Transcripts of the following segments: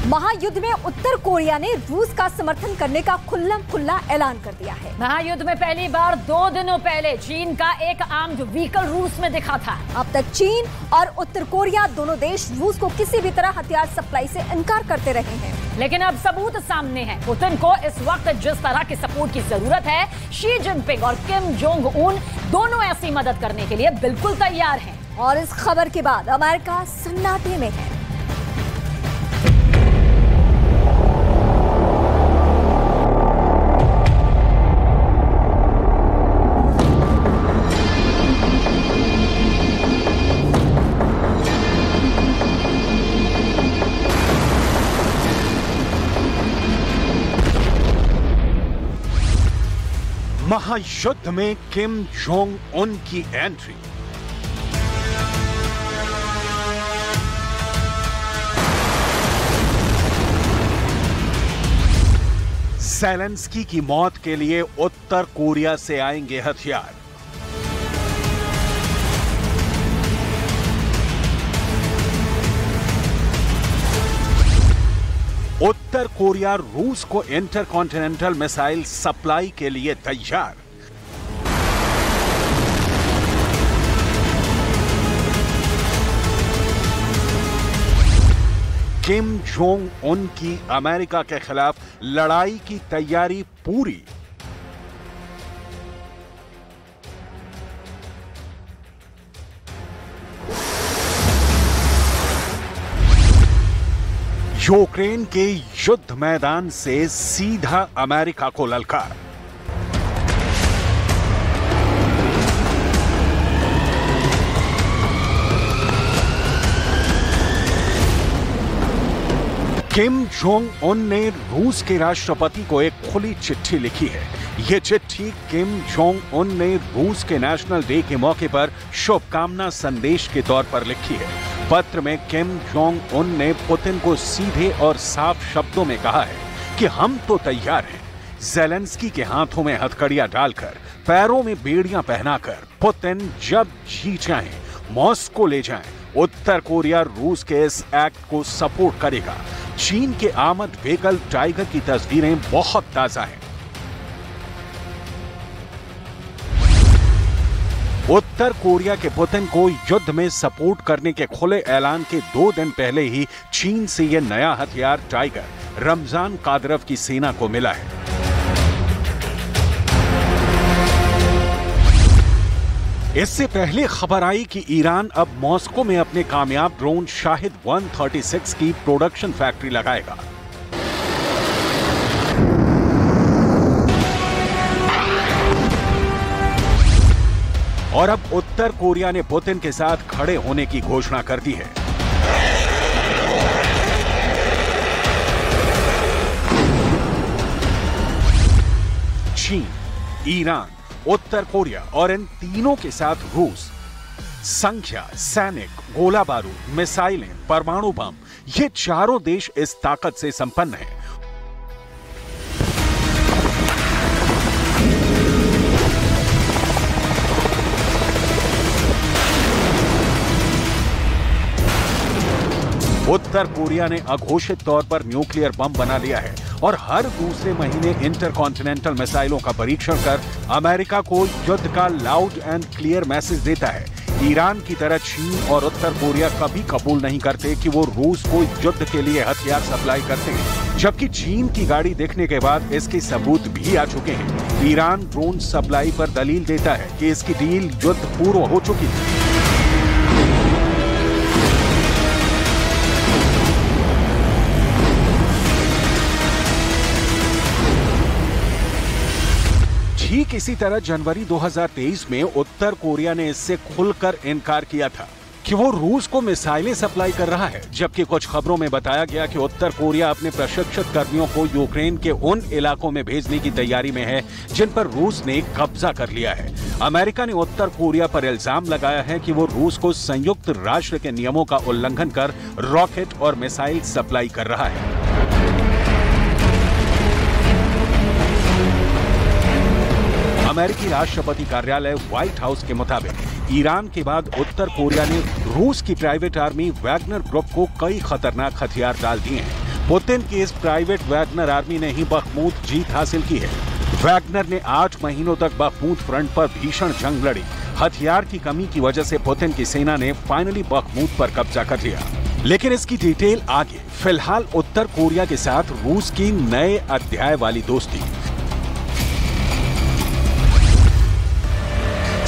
महायुद्ध में उत्तर कोरिया ने रूस का समर्थन करने का खुल्ला ऐलान कर दिया है। महायुद्ध में पहली बार 2 दिनों पहले चीन का एक आर्म्ड व्हीकल रूस में दिखा था। अब तक चीन और उत्तर कोरिया दोनों देश रूस को किसी भी तरह हथियार सप्लाई से इनकार करते रहे हैं, लेकिन अब सबूत सामने है। पुतिन को इस वक्त जिस तरह की सपोर्ट की जरूरत है, शी जिनपिंग और किम जोंग उन दोनों ऐसी मदद करने के लिए बिल्कुल तैयार हैं। और इस खबर के बाद अमेरिका सन्नाटे में है। महायुद्ध में किम जोंग उन की एंट्री। ज़ेलेंस्की की मौत के लिए उत्तर कोरिया से आएंगे हथियार। उत्तर कोरिया रूस को इंटरकॉन्टिनेंटल मिसाइल सप्लाई के लिए तैयार। किम जोंग उन की अमेरिका के खिलाफ लड़ाई की तैयारी पूरी। यूक्रेन के युद्ध मैदान से सीधा अमेरिका को ललकार। किम जोंग उन ने रूस के राष्ट्रपति को एक खुली चिट्ठी लिखी है। यह चिट्ठी किम जोंग उन ने रूस के नेशनल डे के मौके पर शुभकामना संदेश के तौर पर लिखी है। पत्र में किम जोंग उन ने पुतिन को सीधे और साफ शब्दों में कहा है कि हम तो तैयार हैं। ज़ेलेंस्की के हाथों में हथकड़ियां डालकर, पैरों में बेड़ियां पहनाकर पुतिन जब जी चाहें मॉस्को ले जाएं। उत्तर कोरिया रूस के इस एक्ट को सपोर्ट करेगा। चीन के आर्मर्ड व्हीकल टाइगर की तस्वीरें बहुत ताजा हैं। उत्तर कोरिया के पुतिन को युद्ध में सपोर्ट करने के खुले ऐलान के 2 दिन पहले ही चीन से यह नया हथियार टाइगर रमजान कादिरोव की सेना को मिला है। इससे पहले खबर आई कि ईरान अब मॉस्को में अपने कामयाब ड्रोन शाहिद 136 की प्रोडक्शन फैक्ट्री लगाएगा। और अब उत्तर कोरिया ने पुतिन के साथ खड़े होने की घोषणा कर दी है। चीन, ईरान, उत्तर कोरिया और इन तीनों के साथ रूस संख्या, सैनिक, गोला बारूद, मिसाइलें, परमाणु बम, ये चारों देश इस ताकत से संपन्न हैं। उत्तर कोरिया ने अघोषित तौर पर न्यूक्लियर बम बना लिया है और हर दूसरे महीने इंटरकॉन्टिनेंटल मिसाइलों का परीक्षण कर अमेरिका को युद्ध का लाउड एंड क्लियर मैसेज देता है। ईरान की तरह चीन और उत्तर कोरिया कभी कबूल नहीं करते कि वो रूस को युद्ध के लिए हथियार सप्लाई करते हैं, जबकि चीन की गाड़ी देखने के बाद इसके सबूत भी आ चुके हैं। ईरान ड्रोन सप्लाई पर दलील देता है कि इसकी डील युद्ध पूर्व हो चुकी थी। ठीक इसी तरह जनवरी 2023 में उत्तर कोरिया ने इससे खुलकर इनकार किया था कि वो रूस को मिसाइलें सप्लाई कर रहा है, जबकि कुछ खबरों में बताया गया कि उत्तर कोरिया अपने प्रशिक्षित कर्मियों को यूक्रेन के उन इलाकों में भेजने की तैयारी में है जिन पर रूस ने कब्जा कर लिया है। अमेरिका ने उत्तर कोरिया पर इल्जाम लगाया है कि वो रूस को संयुक्त राष्ट्र के नियमों का उल्लंघन कर रॉकेट और मिसाइल सप्लाई कर रहा है। अमेरिकी राष्ट्रपति कार्यालय व्हाइट हाउस के मुताबिक ईरान के बाद उत्तर कोरिया ने रूस की प्राइवेट आर्मी वैगनर ग्रुप को कई खतरनाक हथियार डाल दिए हैं। पुतिन की इस प्राइवेट वैगनर आर्मी ने ही बखमूत जीत हासिल की है। वैगनर ने 8 महीनों तक बखमूत फ्रंट पर भीषण जंग लड़ी। हथियार की कमी की वजह से पुतिन की सेना ने फाइनली बखमूत पर कब्जा कर लिया। लेकिन इसकी डिटेल आगे। फिलहाल उत्तर कोरिया के साथ रूस की नए अध्याय वाली दोस्ती।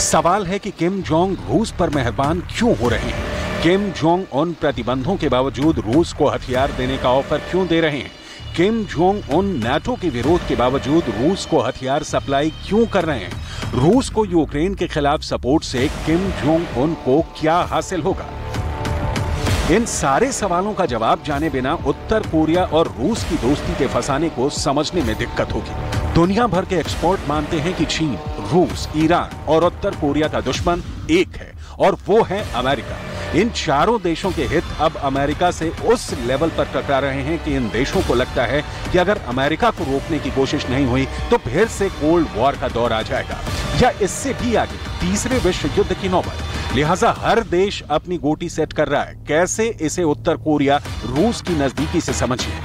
सवाल है कि किम जोंग रूस पर मेहरबान क्यों हो रहे हैं? किम जोंग उन प्रतिबंधों के बावजूद रूस को हथियार देने का ऑफर क्यों दे रहे हैं? किम जोंग उन नाटो के विरोध के बावजूद रूस को हथियार सप्लाई क्यों कर रहे हैं? रूस को यूक्रेन के खिलाफ सपोर्ट से किम जोंग उन को क्या हासिल होगा? इन सारे सवालों का जवाब जाने बिना उत्तर कोरिया और रूस की दोस्ती के फंसाने को समझने में दिक्कत होगी। दुनिया भर के एक्सपर्ट मानते हैं कि चीन, रूस, ईरान और उत्तर कोरिया का दुश्मन एक है और वो है अमेरिका। इन चारों देशों के हित अब अमेरिका से उस लेवल पर टकरा रहे हैं कि इन देशों को लगता है कि अगर अमेरिका को रोकने की कोशिश नहीं हुई तो फिर से कोल्ड वॉर का दौर आ जाएगा या इससे भी आगे तीसरे विश्व युद्ध की नौबत। लिहाजा हर देश अपनी गोटी सेट कर रहा है। कैसे इसे उत्तर कोरिया रूस की नजदीकी से समझिए।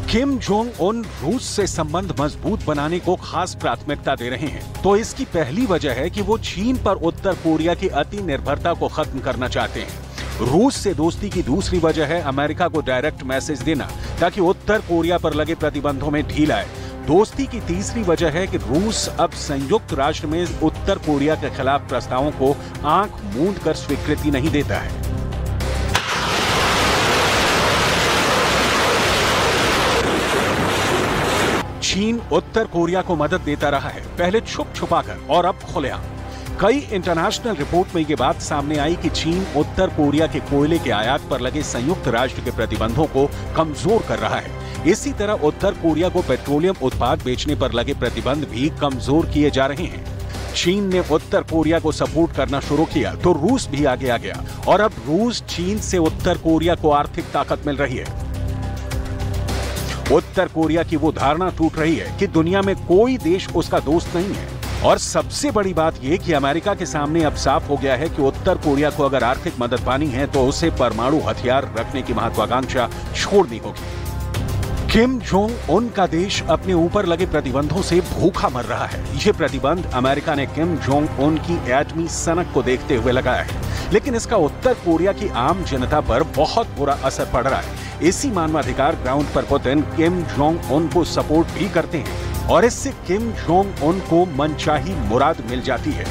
किम जोंग उन रूस से संबंध मजबूत बनाने को खास प्राथमिकता दे रहे हैं, तो इसकी पहली वजह है कि वो चीन पर उत्तर कोरिया की अति निर्भरता को खत्म करना चाहते हैं। रूस से दोस्ती की दूसरी वजह है अमेरिका को डायरेक्ट मैसेज देना ताकि उत्तर कोरिया पर लगे प्रतिबंधों में ढील आए। दोस्ती की तीसरी वजह है कि रूस अब संयुक्त राष्ट्र में उत्तर कोरिया के खिलाफ प्रस्तावों को आंख मूंद कर स्वीकृति नहीं देता है। चीन उत्तर कोरिया को मदद देता रहा है, पहले छुप छुपाकर और अब खुलेआम। कई इंटरनेशनल रिपोर्ट में ये बात सामने आई कि चीन उत्तर कोरिया के कोयले के आयात पर लगे संयुक्त राष्ट्र के प्रतिबंधों को कमजोर कर रहा है। इसी तरह उत्तर कोरिया को पेट्रोलियम उत्पाद बेचने पर लगे प्रतिबंध भी कमजोर किए जा रहे हैं। चीन ने उत्तर कोरिया को सपोर्ट करना शुरू किया तो रूस भी आगे आ गया और अब रूस चीन से उत्तर कोरिया को आर्थिक ताकत मिल रही है। उत्तर कोरिया की वो धारणा टूट रही है कि दुनिया में कोई देश उसका दोस्त नहीं है। और सबसे बड़ी बात यह कि अमेरिका के सामने अब साफ हो गया है कि उत्तर कोरिया को अगर आर्थिक मदद पानी है तो उसे परमाणु हथियार रखने की महत्वाकांक्षा छोड़नी होगी। किम जोंग उन का देश अपने ऊपर लगे प्रतिबंधों से भूखा मर रहा है। ये प्रतिबंध अमेरिका ने किम जोंग उन की एटमी सनक को देखते हुए लगाया है, लेकिन इसका उत्तर कोरिया की आम जनता पर बहुत बुरा असर पड़ रहा है। इसी मानवाधिकार ग्राउंड पर पुतिन किम जोंग उन को सपोर्ट भी करते हैं और इससे किम जोंग उन को मनचाही मुराद मिल जाती है।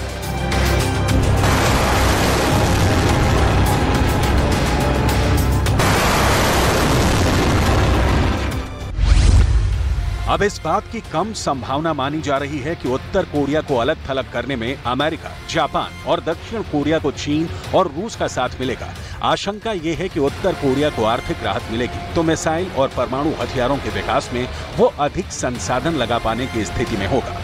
अब इस बात की कम संभावना मानी जा रही है कि उत्तर कोरिया को अलग थलग करने में अमेरिका, जापान और दक्षिण कोरिया को चीन और रूस का साथ मिलेगा। आशंका यह है कि उत्तर कोरिया को आर्थिक राहत मिलेगी तो मिसाइल और परमाणु हथियारों के विकास में वो अधिक संसाधन लगा पाने की स्थिति में होगा।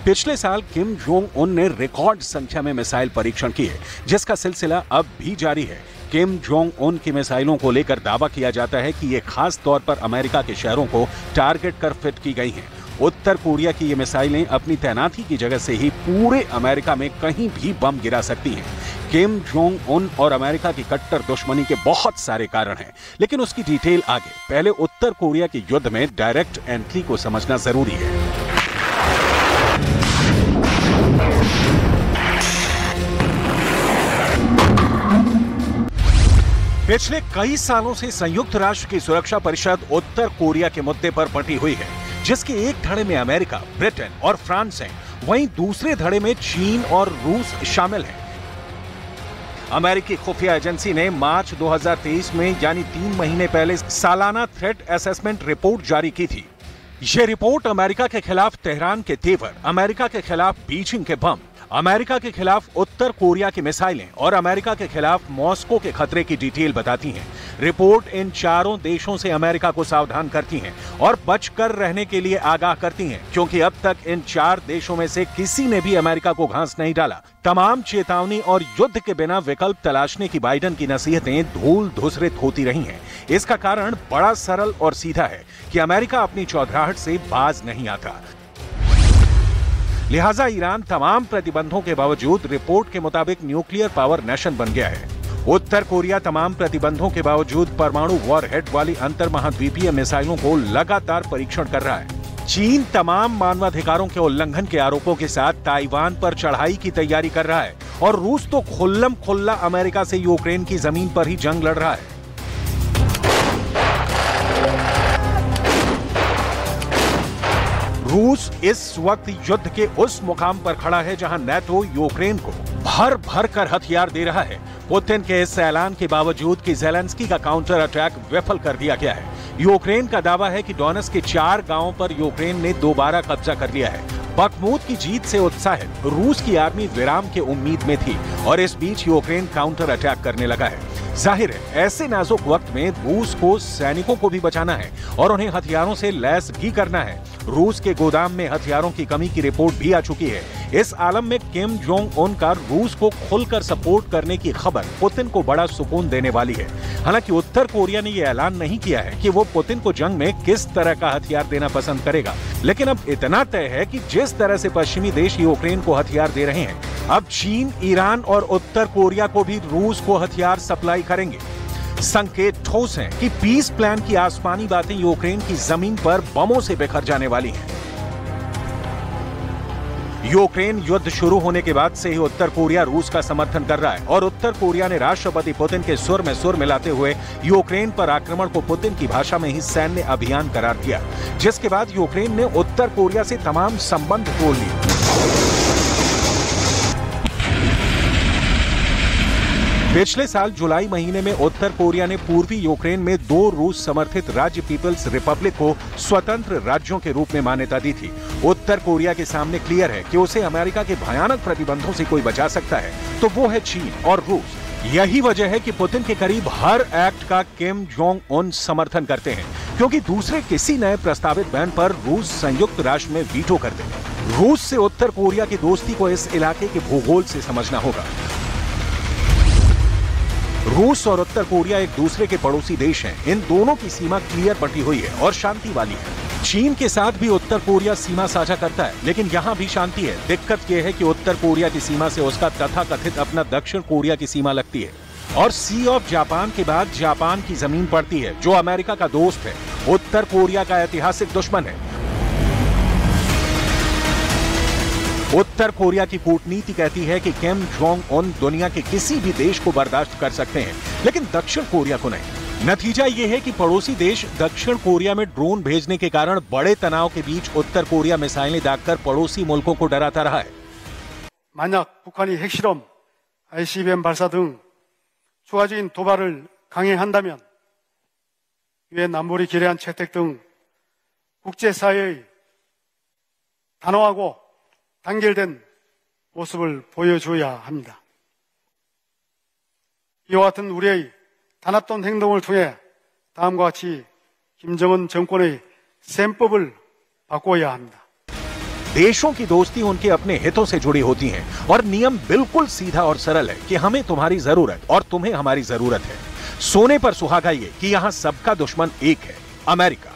पिछले साल किम जोंग उन ने रिकॉर्ड संख्या में मिसाइल परीक्षण किए, जिसका सिलसिला अब भी जारी है। किम जोंग उन की मिसाइलों को लेकर दावा किया जाता है कि ये खास तौर पर अमेरिका के शहरों को टारगेट कर फिट की गई हैं। उत्तर कोरिया की ये मिसाइलें अपनी तैनाती की जगह से ही पूरे अमेरिका में कहीं भी बम गिरा सकती हैं। किम जोंग उन और अमेरिका की कट्टर दुश्मनी के बहुत सारे कारण हैं, लेकिन उसकी डिटेल आगे। पहले उत्तर कोरिया के युद्ध में डायरेक्ट एंट्री को समझना जरूरी है। पिछले कई सालों से संयुक्त राष्ट्र की सुरक्षा परिषद उत्तर कोरिया के मुद्दे पर बंटी हुई है, जिसके एक धड़े में अमेरिका, ब्रिटेन और फ्रांस हैं, वहीं दूसरे धड़े में चीन और रूस शामिल हैं। अमेरिकी खुफिया एजेंसी ने मार्च 2023 में यानी 3 महीने पहले सालाना थ्रेट असेसमेंट रिपोर्ट जारी की थी। यह रिपोर्ट अमेरिका के खिलाफ तेहरान के तेवर, अमेरिका के खिलाफ बीजिंग के बम, अमेरिका के खिलाफ उत्तर कोरिया की मिसाइलें और अमेरिका के खिलाफ मॉस्को के खतरे की डिटेल बताती हैं। रिपोर्ट इन चारों देशों से अमेरिका को सावधान करती हैं और बचकर रहने के लिए आगाह करती हैं, क्योंकि अब तक इन 4 देशों में से किसी ने भी अमेरिका को घास नहीं डाला। तमाम चेतावनी और युद्ध के बिना विकल्प तलाशने की बाइडेन की नसीहतें धूल धूसरित होती रही हैं। इसका कारण बड़ा सरल और सीधा है कि अमेरिका अपनी चौधराहट से बाज नहीं आता। लिहाजा ईरान तमाम प्रतिबंधों के बावजूद रिपोर्ट के मुताबिक न्यूक्लियर पावर नेशन बन गया है। उत्तर कोरिया तमाम प्रतिबंधों के बावजूद परमाणु वॉरहेड वाली अंतर महाद्वीपीय मिसाइलों को लगातार परीक्षण कर रहा है। चीन तमाम मानवाधिकारों के उल्लंघन के आरोपों के साथ ताइवान पर चढ़ाई की तैयारी कर रहा है और रूस तो खुल्लम खुल्ला अमेरिका से यूक्रेन की जमीन पर ही जंग लड़ रहा है। रूस इस वक्त युद्ध के उस मुकाम पर खड़ा है जहां नाटो यूक्रेन को भर भर कर हथियार दे रहा है। पुतिन के इस ऐलान के बावजूद कि ज़ेलेंस्की का काउंटर अटैक विफल कर दिया गया है। यूक्रेन का दावा है कि डोनेट्स्क के 4 गांवों पर यूक्रेन ने दोबारा कब्जा कर लिया है। बखमूत की जीत से उत्साहित रूस की आर्मी विराम के उम्मीद में थी और इस बीच यूक्रेन काउंटर अटैक करने लगा है। जाहिर है ऐसे नाजुक वक्त में रूस को सैनिकों को भी बचाना है और उन्हें हथियारों से लैस भी करना है। रूस के गोदाम में हथियारों की कमी की रिपोर्ट भी आ चुकी है। इस आलम में किम जोंग उन का रूस को खुलकर सपोर्ट करने की खबर पुतिन को बड़ा सुकून देने वाली है। हालांकि उत्तर कोरिया ने यह ऐलान नहीं किया है कि वो पुतिन को जंग में किस तरह का हथियार देना पसंद करेगा, लेकिन अब इतना तय है कि जिस तरह से पश्चिमी देश यूक्रेन को हथियार दे रहे हैं, अब चीन, ईरान और उत्तर कोरिया को भी रूस को हथियार सप्लाई करेंगे। संकेत ठोस हैं कि पीस प्लान की आसमानी बातें यूक्रेन की जमीन पर बमों से बिखर जाने वाली हैं। यूक्रेन युद्ध शुरू होने के बाद से ही उत्तर कोरिया रूस का समर्थन कर रहा है और उत्तर कोरिया ने राष्ट्रपति पुतिन के सुर में सुर मिलाते हुए यूक्रेन पर आक्रमण को पुतिन की भाषा में ही सैन्य अभियान करार दिया, जिसके बाद यूक्रेन ने उत्तर कोरिया से तमाम संबंध तोड़ लिए। पिछले साल जुलाई महीने में उत्तर कोरिया ने पूर्वी यूक्रेन में 2 रूस समर्थित राज्य पीपल्स रिपब्लिक को स्वतंत्र राज्यों के रूप में मान्यता दी थी। उत्तर कोरिया के सामने क्लियर है कि उसे अमेरिका के भयानक प्रतिबंधों से कोई बचा सकता है तो वो है चीन और रूस। यही वजह है कि पुतिन के करीब हर एक्ट का किम जोंग उन समर्थन करते हैं, क्योंकि दूसरे किसी नए प्रस्तावित बैन पर रूस संयुक्त राष्ट्र में वीटो कर देगा। रूस से उत्तर कोरिया की दोस्ती को इस इलाके के भूगोल से समझना होगा। रूस और उत्तर कोरिया एक दूसरे के पड़ोसी देश हैं। इन दोनों की सीमा क्लियर बटी हुई है और शांति वाली है। चीन के साथ भी उत्तर कोरिया सीमा साझा करता है, लेकिन यहाँ भी शांति है। दिक्कत यह है कि उत्तर कोरिया की सीमा से उसका तथाकथित अपना दक्षिण कोरिया की सीमा लगती है और सी ऑफ जापान के बाद जापान की जमीन पड़ती है, जो अमेरिका का दोस्त है, उत्तर कोरिया का ऐतिहासिक दुश्मन है। उत्तर कोरिया की कूटनीति कहती है कि किम जोंग उन दुनिया के किसी भी देश को बर्दाश्त कर सकते हैं, लेकिन दक्षिण कोरिया को नहीं। नतीजा यह है कि पड़ोसी देश दक्षिण कोरिया में ड्रोन भेजने के कारण बड़े तनाव के बीच उत्तर कोरिया मिसाइलें दागकर पड़ोसी मुल्कों को डराता रहा है। 만약 북한이 핵실험, ICBM 발사 등 추가적인 도발을 강행한다면 유엔 안보리 결의안 채택 등 국제사회의 단호하고 단결된 모습을 보여줘야 합니다. 이와 같은 우리의 단합된 행동을 통해 다음과 같이 김정은 정권의 셈법을 바꿔야 합니다. देशों की दोस्ती उनके अपने हितों से जुड़ी होती है और नियम बिल्कुल सीधा और सरल है कि हमें तुम्हारी जरूरत और तुम्हें हमारी जरूरत है। सोने पर सुहागा ये कि यहाँ सबका दुश्मन एक है, अमेरिका।